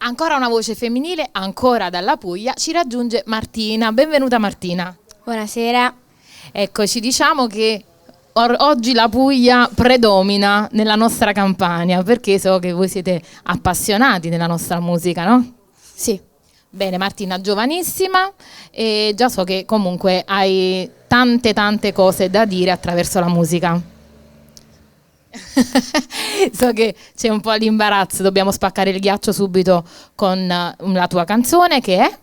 Ancora una voce femminile, ancora dalla Puglia, ci raggiunge Martina. Benvenuta Martina. Buonasera. Eccoci, diciamo che oggi la Puglia predomina nella nostra Campania, perché so che voi siete appassionati della nostra musica, no? Sì. Bene Martina, giovanissima, e già so che comunque hai tante cose da dire attraverso la musica. So che c'è un po' l'imbarazzo, dobbiamo spaccare il ghiaccio subito con la tua canzone che è?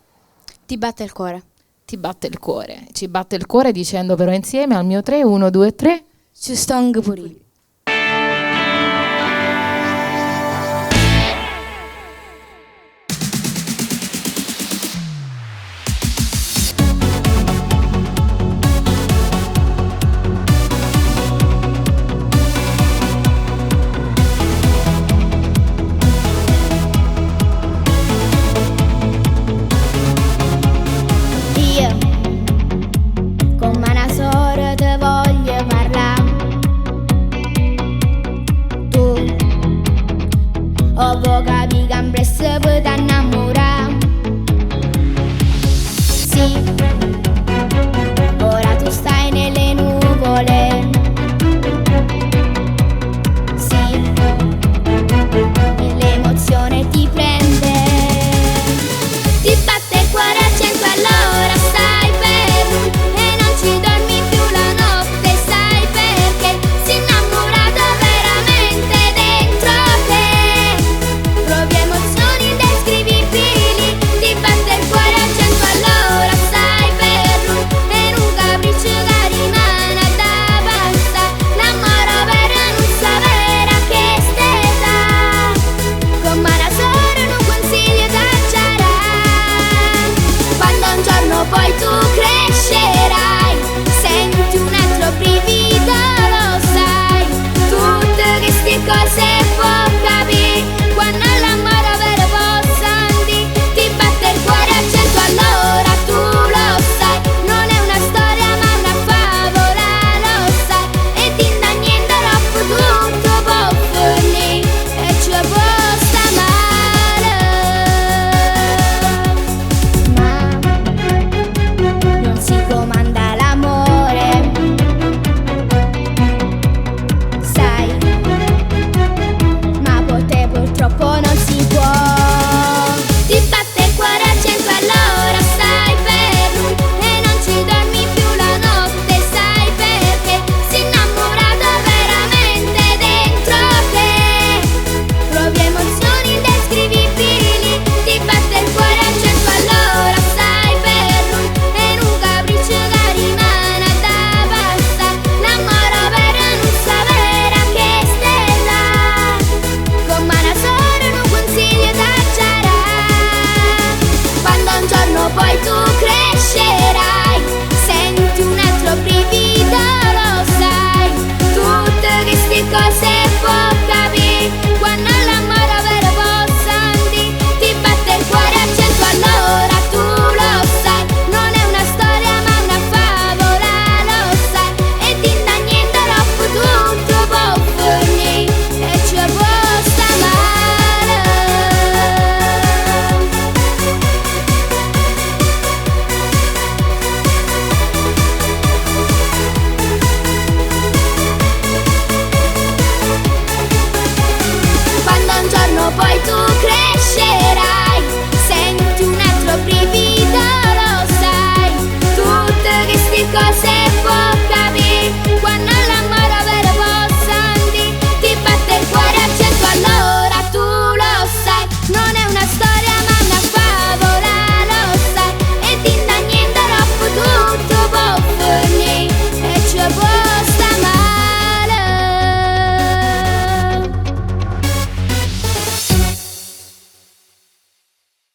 Ti batte il cuore. Ti batte il cuore. Ci batte il cuore dicendo però insieme al mio 3, 1, 2, 3. Ci stong pure.